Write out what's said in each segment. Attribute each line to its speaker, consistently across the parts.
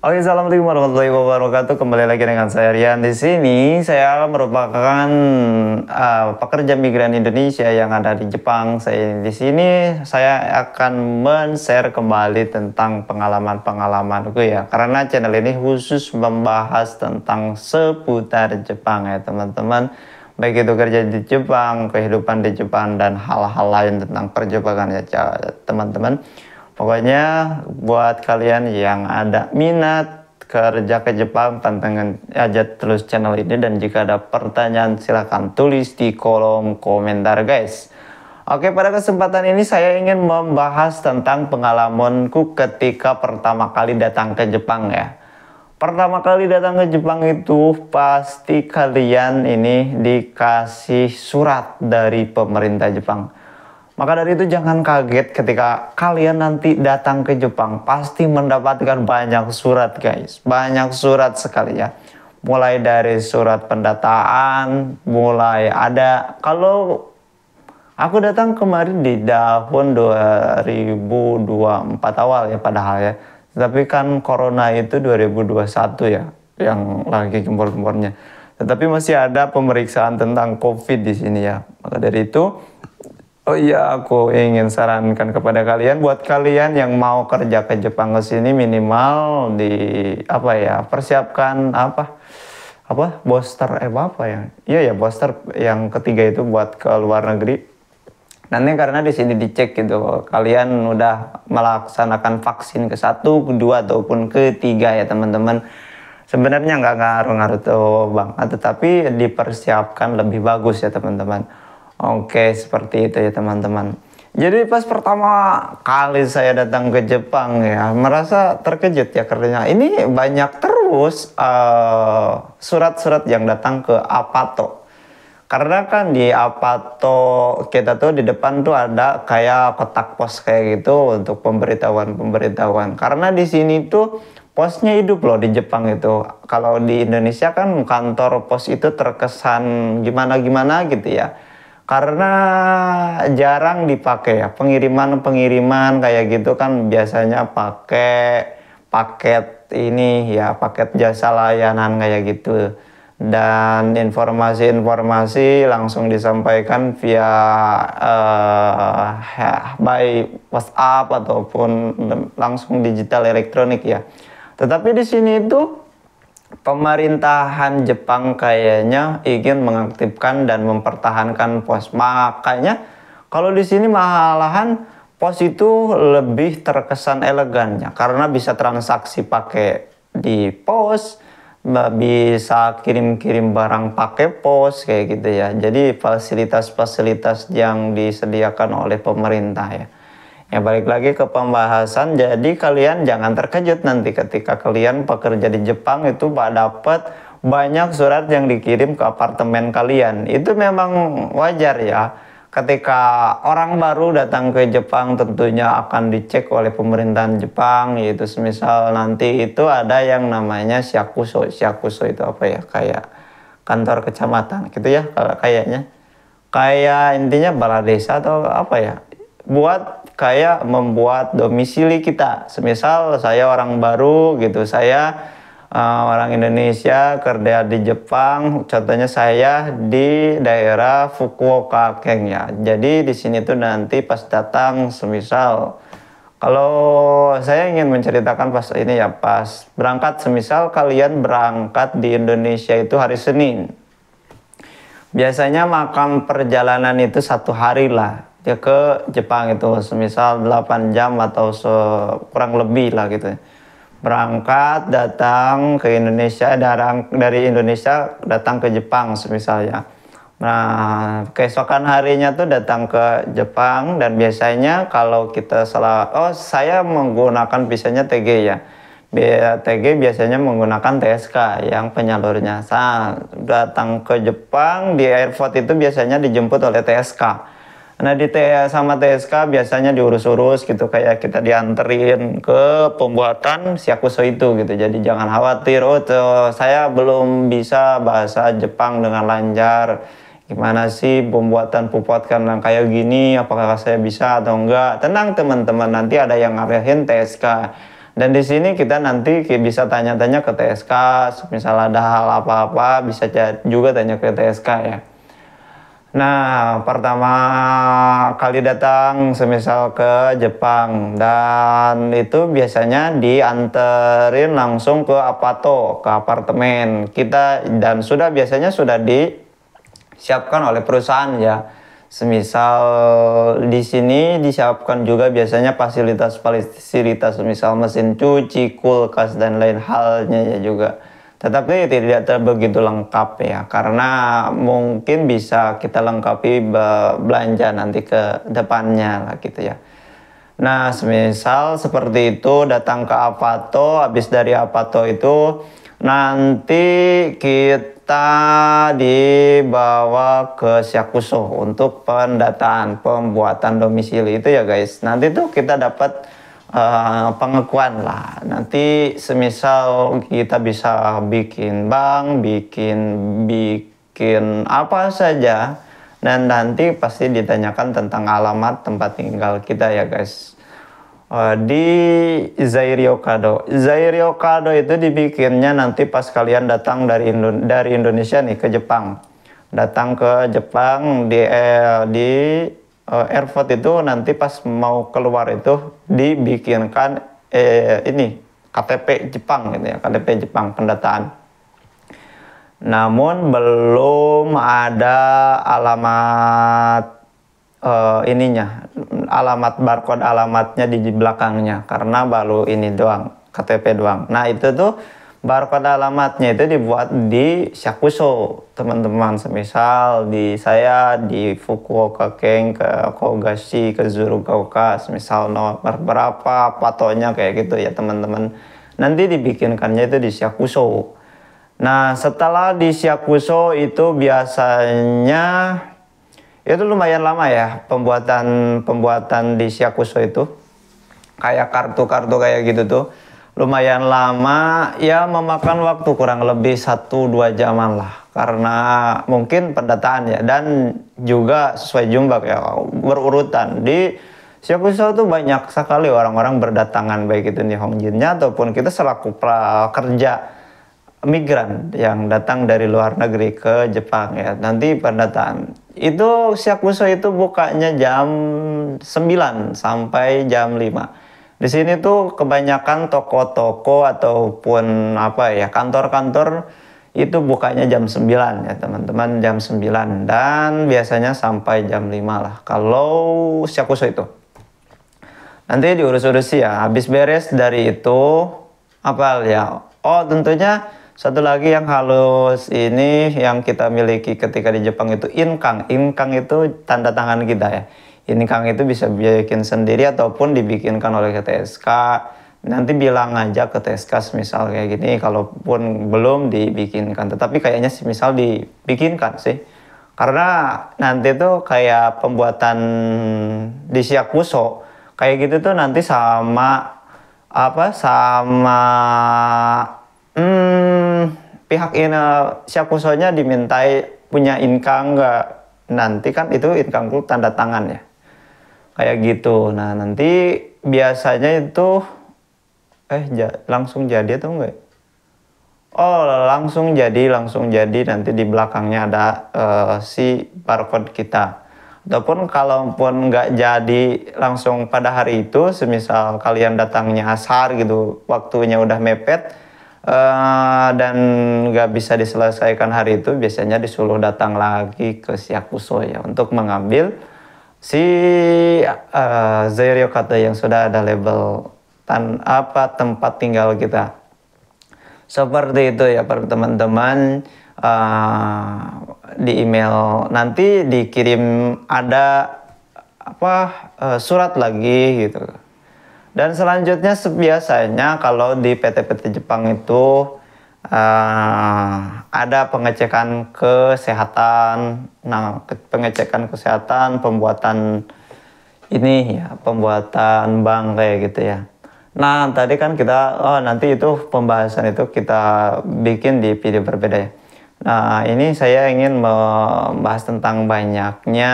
Speaker 1: Oke, assalamualaikum warahmatullahi wabarakatuh. Kembali lagi dengan saya Rian di sini. Saya merupakan pekerja migran Indonesia yang ada di Jepang. Saya di sini saya akan men-share kembali tentang pengalaman-pengalamanku ya. Karena channel ini khusus membahas tentang seputar Jepang ya, teman-teman. Baik itu kerja di Jepang, kehidupan di Jepang, dan hal-hal lain tentang perjepakan ya, teman-teman. Pokoknya buat kalian yang ada minat kerja ke Jepang, pantengin aja terus channel ini, dan jika ada pertanyaan silahkan tulis di kolom komentar guys. Oke, pada kesempatan ini saya ingin membahas tentang pengalamanku ketika pertama kali datang ke Jepang ya. Pertama kali datang ke Jepang itu pasti kalian ini dikasih surat dari pemerintah Jepang. Maka dari itu jangan kaget ketika kalian nanti datang ke Jepang, pasti mendapatkan banyak surat guys. Banyak surat sekali ya. Mulai dari surat pendataan, mulai ada, kalau aku datang kemarin di tahun 2024 awal ya padahal ya. Tapi kan corona itu 2021 ya, yang lagi gempor-gempornya. Tetapi masih ada pemeriksaan tentang COVID di sini ya. Maka dari itu, oh iya, aku ingin sarankan kepada kalian, buat kalian yang mau kerja ke Jepang ke sini, minimal di persiapkan booster ya booster yang ketiga itu buat ke luar negeri. Nanti karena di sini dicek gitu, kalian udah melaksanakan vaksin ke-1, kedua ataupun ketiga ya teman-teman. Sebenarnya nggak ngaruh-ngaruh tuh banget, tetapi dipersiapkan lebih bagus ya teman-teman. Oke, seperti itu ya teman-teman. Jadi pas pertama kali saya datang ke Jepang ya, merasa terkejut ya karena ini banyak terus surat-surat yang datang ke Apato. Karena kan di Apato kita tuh di depan tuh ada kayak kotak pos kayak gitu untuk pemberitahuan-pemberitahuan. Karena di sini tuh posnya hidup loh di Jepang itu. Kalau di Indonesia kan kantor pos itu terkesan gimana-gimana gitu ya. Karena jarang dipakai ya, pengiriman kayak gitu kan biasanya pakai paket ini ya, paket jasa layanan kayak gitu, dan informasi-informasi langsung disampaikan via by WhatsApp ataupun langsung digital elektronik ya. Tetapi di sini itu pemerintahan Jepang kayaknya ingin mengaktifkan dan mempertahankan pos. Makanya kalau di sini malahan pos itu lebih terkesan elegannya karena bisa transaksi pakai di pos, bisa kirim-kirim barang pakai pos kayak gitu ya. Jadi fasilitas-fasilitas yang disediakan oleh pemerintah ya. Ya, balik lagi ke pembahasan, jadi kalian jangan terkejut nanti ketika kalian bekerja di Jepang itu dapat banyak surat yang dikirim ke apartemen kalian. Itu memang wajar ya. Ketika orang baru datang ke Jepang tentunya akan dicek oleh pemerintahan Jepang, yaitu semisal nanti itu ada yang namanya syakuso. Syakuso itu apa ya? Kayak kantor kecamatan gitu ya kayaknya. Kayak intinya balai desa atau apa ya? Buat kayak membuat domisili kita. Semisal saya orang baru gitu, saya orang Indonesia kerja di Jepang, contohnya saya di daerah Fukuoka Keng ya. Jadi di sini tuh nanti pas datang, semisal kalau saya ingin menceritakan pas ini ya, pas berangkat, semisal kalian berangkat di Indonesia itu hari Senin. Biasanya makan perjalanan itu 1 hari lah ya ke Jepang itu, semisal 8 jam atau kurang lebih lah gitu. Berangkat datang ke Indonesia, dari Indonesia datang ke Jepang semisalnya. Nah, keesokan harinya tuh datang ke Jepang, dan biasanya kalau kita saya menggunakan visanya TG ya. TG biasanya menggunakan TSK yang penyalurnya. Datang ke Jepang di airport itu biasanya dijemput oleh TSK. Nah di sama TSK biasanya diurus-urus gitu, kayak kita dianterin ke pembuatan syakuso itu gitu. Jadi jangan khawatir, saya belum bisa bahasa Jepang dengan lancar. Gimana sih pembuatan pupotkan yang kayak gini, apakah saya bisa atau enggak? Tenang teman-teman, nanti ada yang ngarahin TSK. Dan di sini kita nanti bisa tanya-tanya ke TSK, misal ada hal apa-apa bisa juga tanya ke TSK ya. Nah, pertama kali datang semisal ke Jepang, dan itu biasanya dianterin langsung ke Apato, ke apartemen kita, dan biasanya sudah disiapkan oleh perusahaan ya. Semisal di sini disiapkan juga biasanya fasilitas-fasilitas semisal mesin cuci, kulkas dan lain halnya ya juga. Tetapi tidak begitu lengkap ya, karena mungkin bisa kita lengkapi belanja nanti ke depannya lah gitu ya. Nah, semisal seperti itu datang ke Apato, habis dari Apato itu nanti kita dibawa ke Syakuso untuk pendataan pembuatan domisili itu ya guys. Nanti tuh kita dapat pengakuan lah. Nanti semisal kita bisa bikin bank, bikin apa saja, dan nanti pasti ditanyakan tentang alamat tempat tinggal kita ya guys. Di Zairiokado. Zairiokado itu dibikinnya nanti pas kalian datang dari Indonesia nih ke Jepang. Datang ke Jepang di airport itu nanti pas mau keluar itu dibikinkan ini KTP Jepang gitu ya, KTP Jepang pendataan. Namun belum ada alamat alamat barcode alamatnya di belakangnya, karena baru ini doang, KTP doang. Nah itu tuh barcode alamatnya itu dibuat di Syakuso teman-teman. Semisal saya di Fukuoka Ken ke Kogashi ke Zurugaoka, semisal nomor berapa patonya kayak gitu ya teman-teman, nanti dibikinkannya itu di Syakuso. Nah setelah di Syakuso itu biasanya itu lumayan lama ya pembuatan di Syakuso itu, kayak kartu-kartu kayak gitu tuh lumayan lama ya, memakan waktu kurang lebih 1-2 jaman lah, karena mungkin pendataan ya, dan juga sesuai jumlah ya, berurutan. Di Syakuso tuh banyak sekali orang-orang berdatangan, baik itu Nihonjinnya ataupun kita selaku prakerja migran yang datang dari luar negeri ke Jepang ya. Nanti pendataan itu Syakuso itu bukanya jam 9 sampai jam 5. Di sini tuh kebanyakan toko-toko ataupun apa ya, kantor-kantor itu bukanya jam 9 ya teman-teman, jam 9, dan biasanya sampai jam 5 lah kalau Syakuso itu. Nanti diurus-urus ya, habis beres dari itu apa ya, oh tentunya satu lagi yang halus ini yang kita miliki ketika di Jepang itu inkang. Inkang itu tanda tangan kita ya. Inkang itu bisa bikin sendiri ataupun dibikinkan oleh TSK. Nanti bilang aja ke TSK misal kayak gini, kalaupun belum dibikinkan. Tetapi kayaknya sih misal dibikinkan sih. Karena nanti tuh kayak pembuatan di Syakuso kayak gitu tuh nanti sama pihak ini Syakusonya dimintai punya inkang nggak, nanti kan itu inkang tanda tangan ya kayak gitu. Nah nanti biasanya itu langsung jadi atau enggak? Oh langsung jadi nanti di belakangnya ada si barcode kita. Ataupun kalaupun nggak jadi langsung pada hari itu, semisal kalian datangnya asar gitu, waktunya udah mepet dan nggak bisa diselesaikan hari itu, biasanya disuruh datang lagi ke Syakuso ya untuk mengambil si Zairiokado yang sudah ada label tempat tinggal kita. Seperti itu ya teman-teman. Di email nanti dikirim ada surat lagi gitu. Dan selanjutnya biasanya kalau di PT-PT Jepang itu ada pengecekan kesehatan. Nah, pengecekan kesehatan, pembuatan ini ya, pembuatan bank kayak gitu ya. Nah, tadi kan kita nanti itu pembahasan itu kita bikin di video berbeda ya. Nah, ini saya ingin membahas tentang banyaknya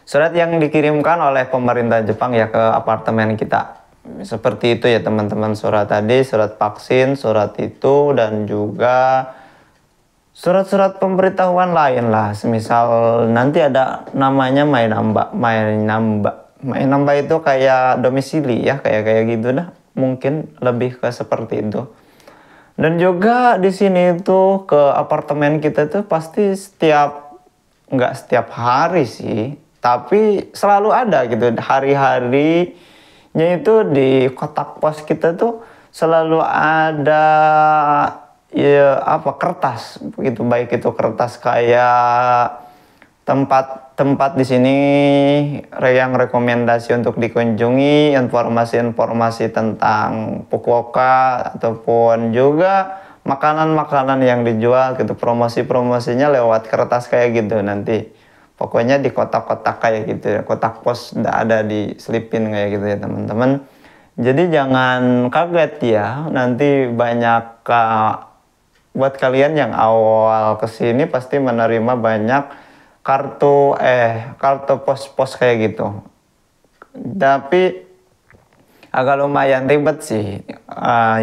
Speaker 1: surat yang dikirimkan oleh pemerintah Jepang ya ke apartemen kita. Seperti itu ya teman-teman, surat tadi, surat vaksin, surat itu, dan juga surat-surat pemberitahuan lain lah. Semisal nanti ada namanya main nambah itu kayak domisili ya, kayak gitu dah. Mungkin lebih ke seperti itu. Dan juga di sini itu ke apartemen kita tuh pasti nggak setiap hari sih, tapi selalu ada gitu hari-harinya itu di kotak pos kita tuh selalu ada ya apa kertas begitu, baik itu kertas kayak tempat di sini yang rekomendasi untuk dikunjungi, informasi-informasi tentang Fukuoka, ataupun juga makanan-makanan yang dijual gitu, promosi-promosinya lewat kertas kayak gitu nanti. Pokoknya di kotak-kotak kayak gitu ya, kotak pos udah ada diselipin kayak gitu ya teman-teman. Jadi jangan kaget ya, nanti banyak buat kalian yang awal kesini pasti menerima banyak kartu pos-pos kayak gitu. Tapi agak lumayan ribet sih.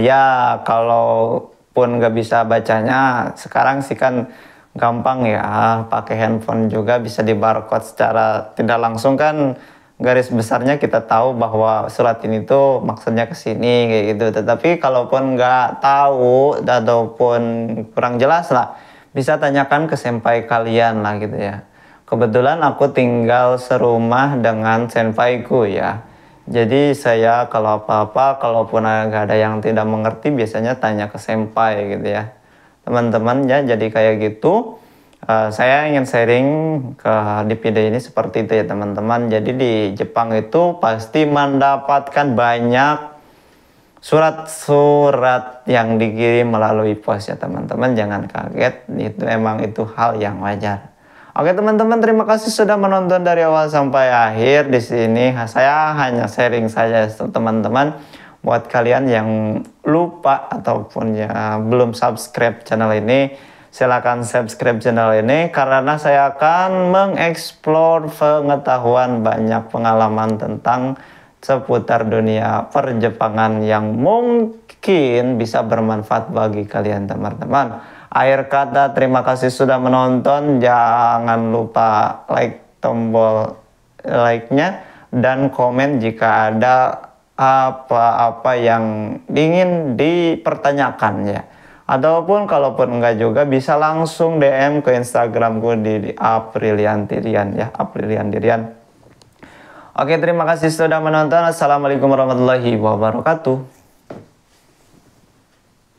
Speaker 1: Ya kalaupun nggak bisa bacanya, sekarang sih kan gampang ya, pakai handphone juga bisa di barcode secara tidak langsung kan, garis besarnya kita tahu bahwa surat ini tuh maksudnya ke sini kayak gitu. Tetapi kalaupun nggak tahu ataupun kurang jelas lah, bisa tanyakan ke senpai kalian lah gitu ya. Kebetulan aku tinggal serumah dengan senpaiku ya. Jadi saya kalau apa-apa, kalaupun nggak ada yang tidak mengerti, biasanya tanya ke senpai gitu ya. Teman-teman ya, jadi kayak gitu. Saya ingin sharing di video ini seperti itu ya teman-teman. Jadi di Jepang itu pasti mendapatkan banyak surat-surat yang dikirim melalui pos ya teman-teman. Jangan kaget, itu hal yang wajar. Oke teman-teman, terima kasih sudah menonton dari awal sampai akhir. Di sini saya hanya sharing saja teman-teman. Buat kalian yang lupa ataupun ya belum subscribe channel ini, silakan subscribe channel ini karena saya akan mengeksplor pengetahuan, banyak pengalaman tentang seputar dunia perjepangan yang mungkin bisa bermanfaat bagi kalian teman-teman. Akhir kata, terima kasih sudah menonton. Jangan lupa tombol like-nya dan komen jika ada apa-apa yang ingin dipertanyakan ya. Ataupun kalaupun enggak juga bisa langsung DM ke Instagramku di Apriliandirian ya, Apriliandirian. Oke, terima kasih sudah menonton. Assalamualaikum warahmatullahi wabarakatuh.